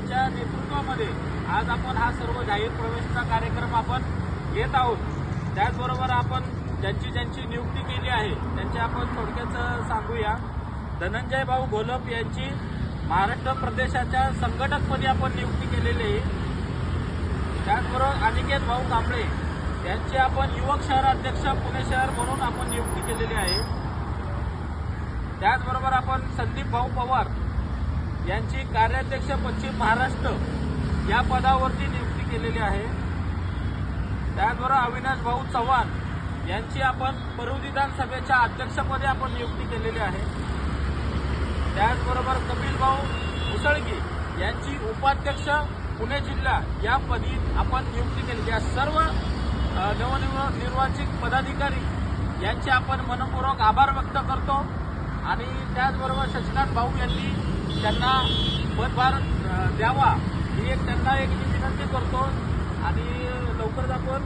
यांच्या नेतृत्वामध्ये आज आपण हा सर्व जाहीर प्रवेशचा कार्यक्रम आपण घेत आहोत। त्याचबरोबर आपण ज्यांची नियुक्ती केली आहे त्यांची आपण थोडक्यात सांगूया। धनंजय भाऊ घोलप यांची महाराष्ट्र प्रदेशाच्या संघटकपदी आपण नियुक्ती केलेली आहे। त्याचबरोबर अनिकेत भाऊ कांबळे यांची आपण युवक शहराध्यक्ष पुणे शहर म्हणून आपण नियुक्ती केलेली आहे। त्याचबरोबर आपण संदीप भाऊ पवार यांची कार्याध्यक्ष पश्चिम महाराष्ट्र या पदावरती नियुक्ती केलेली आहे। त्याचबरोबर अविनाश भाऊ चव्हाण यांची आपण परळी विधानसभेच्या अध्यक्षपदी आपण नियुक्ती केलेली आहे। त्याचबरोबर कपिल भाऊ मुसळगी यांची उपाध्यक्ष पुणे जिल्हा या पदी आपण नियुक्ती केलेली आहे। सर्व नवनिर्वाचित पदाधिकारी यांचे आपण मनपूर्वक आभार व्यक्त करतो आणि त्याचबरोबर शशिकांत भाऊ यांनी त्यांना पदभार द्यावा ही त्यांना एक विनंती करतो आणि लवकरच आपण